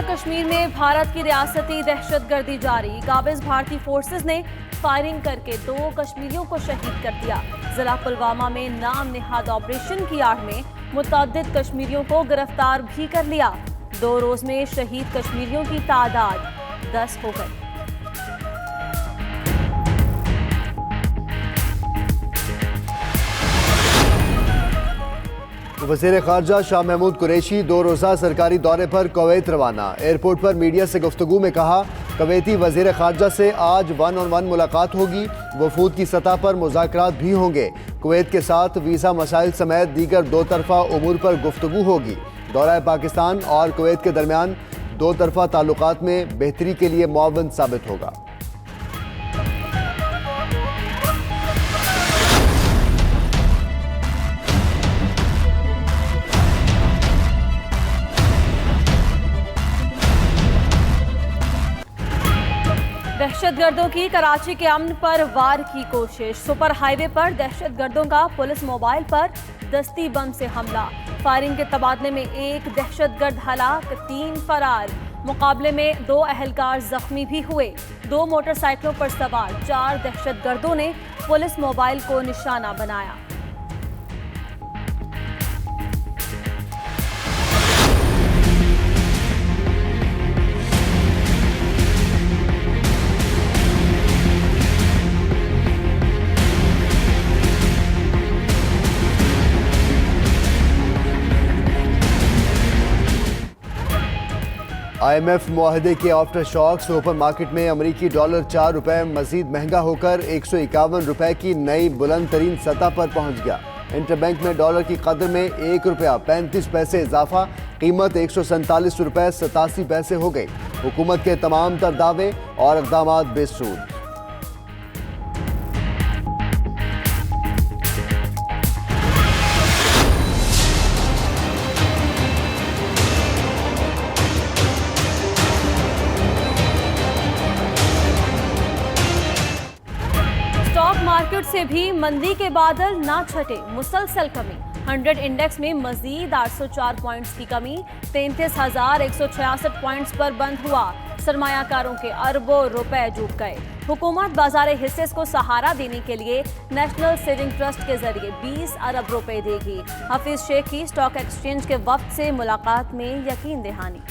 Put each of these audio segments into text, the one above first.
कश्मीर में भारत की रियासती दहशतगर्दी जारी। काबिज भारतीय फोर्सेस ने फायरिंग करके 2 कश्मीरियों को शहीद कर दिया। जिला पुलवामा में नाम निहाद ऑपरेशन की आड़ में मुतअद्दिद कश्मीरियों को गिरफ्तार भी कर लिया। 2 रोज में शहीद कश्मीरियों की तादाद 10 हो गई। वज़ीर ख़ारजा शाह महमूद कुरैशी 2 रोज़ा सरकारी दौरे पर कुवैत रवाना। एयरपोर्ट पर मीडिया से गुफ्तगू में कहा, कुवैती वज़ीर ख़ारजा से आज 1-on-1 मुलाकात होगी। वफूद की सतह पर मुज़ाकरात भी होंगे। कुवैत के साथ वीज़ा मसाइल समेत दीगर 2 तरफ़ा उमूर पर गुफ्तगू होगी। दौरा पाकिस्तान और कुवैत के दरमियान 2 तरफ़ा ताल्लुकात में बेहतरी के लिए मुआवन साबित होगा। दहशतगर्दों की कराची के अमन पर वार की कोशिश। सुपर हाईवे पर दहशतगर्दों का पुलिस मोबाइल पर दस्ती बम से हमला। फायरिंग के तबादले में 1 दहशतगर्द हलाक, 3 फरार। मुकाबले में 2 अहलकार जख्मी भी हुए। 2 मोटरसाइकिलों पर सवार 4 दहशतगर्दों ने पुलिस मोबाइल को निशाना बनाया। IMF मुआहदे के आफ्टर शॉक। सुपर मार्केट में अमरीकी डॉलर ₹4 मजीद महंगा होकर 151 रुपए की नई बुलंद तरीन सतह पर पहुंच गया। इंटरबैंक में डॉलर की कदर में ₹1.35 इजाफा, कीमत ₹147.87 हो गई। हुकूमत के तमाम तर दावे और इक़दामात बेसूद। मार्केट से भी मंदी के बादल ना छटे, मुसलसल कमी। 100 इंडेक्स में मजीद 804 पॉइंट्स की कमी, 33,166 पॉइंट्स पर बंद हुआ। सरमायाकारों के अरबों रुपए डूब गए। हुकूमत बाजार हिस्से को सहारा देने के लिए नेशनल सेविंग ट्रस्ट के जरिए 20 अरब रुपए देगी। हफीज शेख की स्टॉक एक्सचेंज के वक्त से मुलाकात में यकीन दहानी।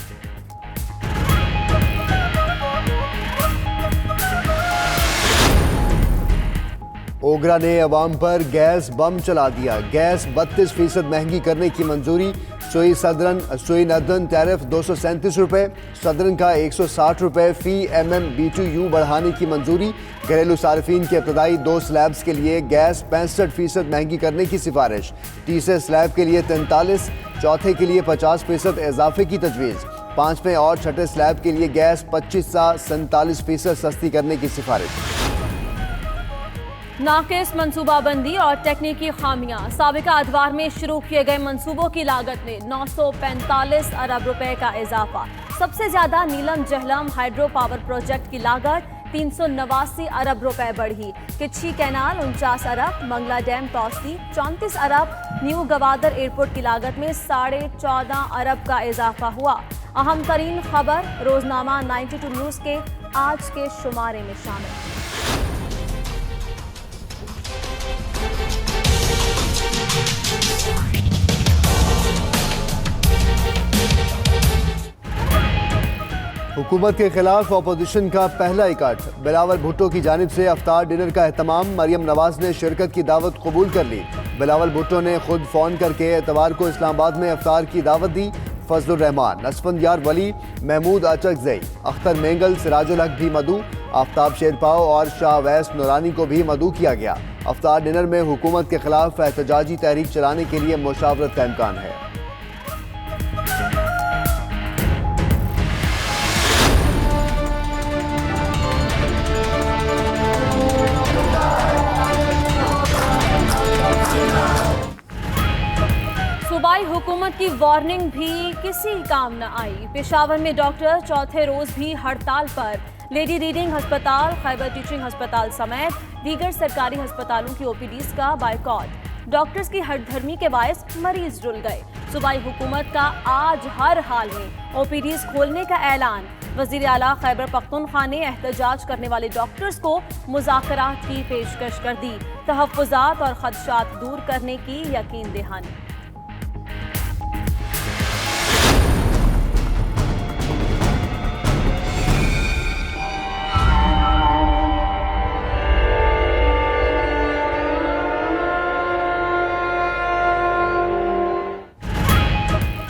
ओगरा ने अवाम पर गैस बम चला दिया। गैस 32% महंगी करने की मंजूरी। सुई नदन टैरिफ 237 रुपए, सदरन का 160 रुपए फी MMBTU बढ़ाने की मंजूरी। घरेलू सार्फिन के इब्तदाई 2 स्लैब्स के लिए गैस 65% महंगी करने की सिफारिश। तीसरे स्लैब के लिए 43, चौथे के लिए 50% इजाफे की तजवीज़। 5वें और 6ठे स्लैब के लिए गैस 25 से 47% सस्ती करने की सिफारिश। नाकिस मनसूबाबंदी और तकनीकी खामियां। साबिका अदवार में शुरू किए गए मंसूबों की लागत में 945 अरब रुपए का इजाफा। सबसे ज्यादा नीलम जहलम हाइड्रो पावर प्रोजेक्ट की लागत 389 अरब रुपए बढ़ी। किच्छी कैनाल 49 अरब, मंगला डैम तौसी 34 अरब। न्यू गवादर एयरपोर्ट की लागत में 14.5 अरब का इजाफा हुआ। अहम तरीन खबर रोजनामा 92 न्यूज के आज के शुमारे में शामिल। हुकूमत के खिलाफ अपोजिशन का पहला इकट्ठ। बिलावल भुट्टो की जानिब से अफ्तार डिनर का एहतमाम। मरियम नवाज ने शिरकत की दावत कबूल कर ली। बिलावल भुट्टो ने खुद फ़ोन करके एतवार को इस्लामाबाद में अफ्तार की दावत दी। फजलुर रहमान, असफंदियार वली, महमूद अचकजई, अख्तर मेंगल, सिराजुल हक भी मदू। आफ्ताब शेरपाव और शाह वैस नूरानी को भी मदू किया गया। अफ्तार डिनर में हुकूमत के खिलाफ एहतजाजी तहरीक चलाने के लिए मुशावरत का इम्कान है। सूबाई हुकूमत की वार्निंग भी किसी काम न आई। पेशावर में डॉक्टर चौथे रोज भी हड़ताल पर। लेडी रीडिंग अस्पताल, खैबर टीचिंग अस्पताल समेत दीगर सरकारी अस्पतालों की OPDs का बायकॉट। डॉक्टर्स की हठधर्मी के बायस मरीज रुल गए। सूबाई हुकूमत का आज हर हाल में ओपीडीज खोलने का ऐलान। वजीर आला खैबर पख्तूनख्वा ने एहतजाज करने वाले डॉक्टर्स को मुज़ाकरात की पेशकश कर दी। तहफ़्फ़ुज़ात और खदशात दूर करने की यकीन दहानी।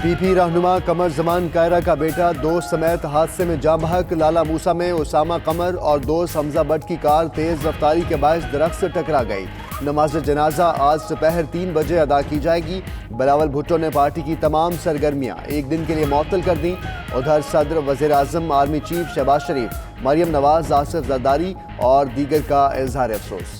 पीपी रहनुमा कमर जमान कायरा का बेटा दोस्त समेत हादसे में जाँ बहक। लाला मूसा में उसामा कमर और दोस्त हमजा बट की कार तेज रफ्तारी के बायस दरख्त से टकरा गई। नमाज जनाजा आज दोपहर 3 बजे अदा की जाएगी। बिलावल भुट्टो ने पार्टी की तमाम सरगर्मियां एक दिन के लिए मुअत्तल कर दी। उधर सदर, वज़ीर आज़म, आर्मी चीफ शहबाज शरीफ, मरियम नवाज, आसिफ जरदारी और दीगर का इजहार अफसोस।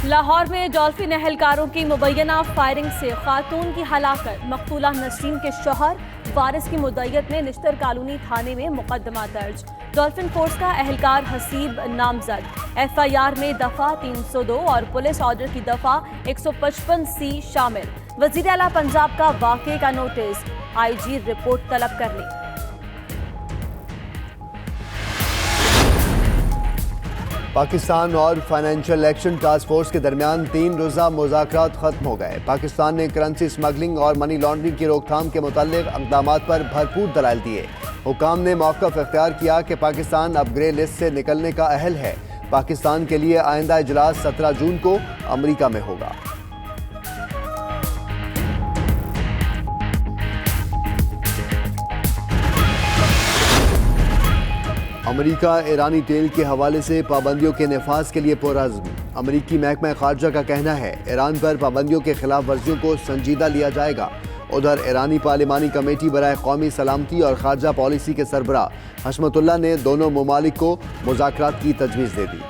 लाहौर में डॉल्फिन एहलकारों की मुबैना फायरिंग से खातून की हलाकत। मकतूला नसीम के शौहर वारिस की मुद्दत में निश्तर कॉलोनी थाने में मुकदमा दर्ज। डॉल्फिन फोर्स का एहलकार हसीब नामजद। FIR में दफा 302 और पुलिस ऑर्डर की दफा 155C शामिल। वजीर आला पंजाब का वाक़े का नोटिस। IG रिपोर्ट तलब कर ली। पाकिस्तान और फाइनेंशियल एक्शन टास्क फोर्स के दरमियान 3 रोज़ा मुज़ाकरात खत्म हो गए। पाकिस्तान ने करेंसी स्मगलिंग और मनी लॉन्ड्रिंग की रोकथाम के मुताल्लिक इक़दामात पर भरपूर दलाइल दिए। हुकाम ने मौक़िफ़ इख्तियार किया कि पाकिस्तान अब ग्रे लिस्ट से निकलने का अहल है। पाकिस्तान के लिए आइंदा इजलास 17 जून को अमरीका में होगा। अमरीका ईरानी तेल के हवाले से पाबंदियों के नफाज के लिए पुरअज़्म। अमरीकी महकमा खारजा का कहना है ईरान पर पाबंदियों के खिलाफ वर्जियों को संजीदा लिया जाएगा। उधर ईरानी पार्लिमानी कमेटी बराए कौमी सलामती और खारजा पॉलिसी के सरबराह हशमतुल्लाह ने दोनों ममालिक को मुज़ाकरात की तजवीज़ दे दी।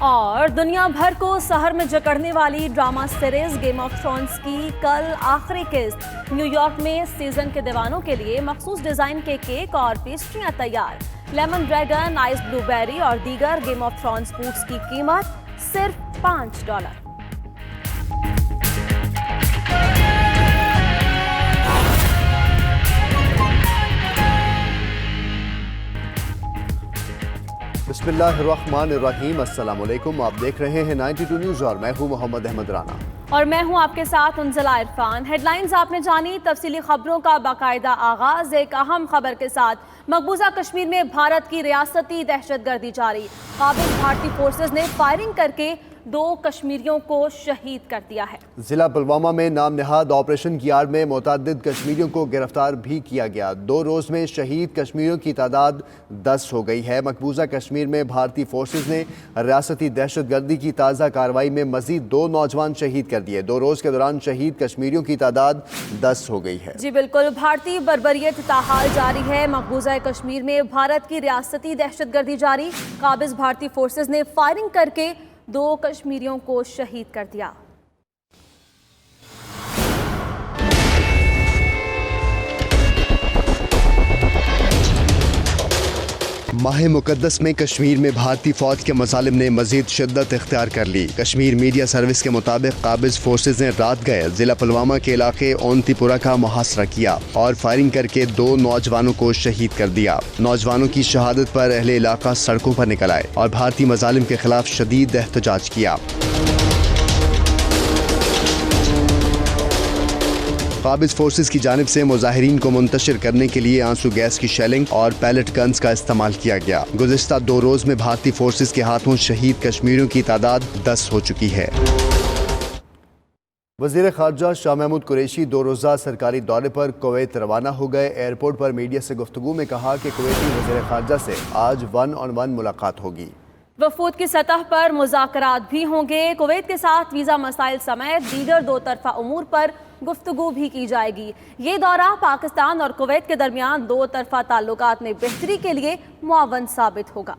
और दुनिया भर को सहर में जकड़ने वाली drama series game of thrones की कल आखिरी किस्त। न्यूयॉर्क में सीजन के दीवानों के लिए मखसूस डिजाइन के केक और पेस्ट्रियां तैयार। लेमन ड्रैगन, आइस ब्लूबेरी और दीगर गेम ऑफ थ्रोन्स फूड्स की कीमत सिर्फ $5। बिस्मिल्लाहिर्रहमानिर्रहीम। अस्सलाम वालेकुम। आप देख रहे हैं 92 न्यूज़ और मैं हूं मोहम्मद अहमद राना और मैं हूं आपके साथ उनजला इरफान। हेडलाइंस आपने जानी, तफसीली खबरों का बाकायदा आगाज। एक अहम खबर के साथ मकबूजा कश्मीर में भारत की रियासती दहशतगर्दी जारी। काबिज भारतीय फोर्सेज ने फायरिंग करके 2 कश्मीरियों को शहीद कर दिया है। जिला पुलवामा में नाम नहाद ऑपरेशन की आड़ में मुतअद्दिद कश्मीरियों को गिरफ्तार भी किया गया। 2 रोज़ में शहीद कश्मीरियों की तादाद 10 हो गई है। मकबूजा कश्मीर में भारतीय फोर्सेज ने रियासती दहशतगर्दी की ताज़ा कार्रवाई में मजीद 2 नौजवान शहीद कर दिए। 2 रोज़ के दौरान शहीद कश्मीरियों की तादाद 10 हो गई है। जी बिल्कुल, भारतीय बर्बरियत ताहाल जारी है। मकबूजा कश्मीर में भारत की रियासती दहशतगर्दी जारी। काबिज भारतीय फोर्सेज ने फायरिंग करके 2 कश्मीरियों को शहीद कर दिया। माह मुकद्दस में कश्मीर में भारतीय फौज के मसालिम ने मजीद शिद्दत इख्तियार कर ली। कश्मीर मीडिया सर्विस के मुताबिक काबिज फोर्सेज ने रात गए जिला पुलवामा के इलाके ओंतीपुरा का मुहासरा किया और फायरिंग करके 2 नौजवानों को शहीद कर दिया। नौजवानों की शहादत पर अहले इलाका सड़कों पर निकल आए और भारतीय मसालिम के खिलाफ शदीद एहतजाज किया। काबिज फोर्सेज की जानिब से मुजाहिरीन को मुंतशिर करने के लिए आंसू गैस की शेलिंग और पैलेट गन्स का इस्तेमाल किया गया। गुज़िश्ता 2 रोज में भारतीय फोर्सेज के हाथों शहीद कश्मीरियों की तादाद 10 हो चुकी है। वज़ीर ख़ारजा शाह महमूद कुरैशी 2 रोज़ा सरकारी दौरे पर कुवैत रवाना हो गए। एयरपोर्ट पर मीडिया से गुफ्तगू में कहा कि कुवैती वज़ीर ख़ारजा से आज 1-on-1 मुलाकात होगी। वफूद की सतह पर मुज़ाकरात भी होंगे। कुवैत के साथ वीज़ा मसाइल समेत दीगर दो तरफा उमूर पर गुफ्तगू भी की जाएगी। ये दौरा पाकिस्तान और कुवैत के दरमियान दो तरफा ताल्लुकात में बेहतरी के लिए मुआवन साबित होगा।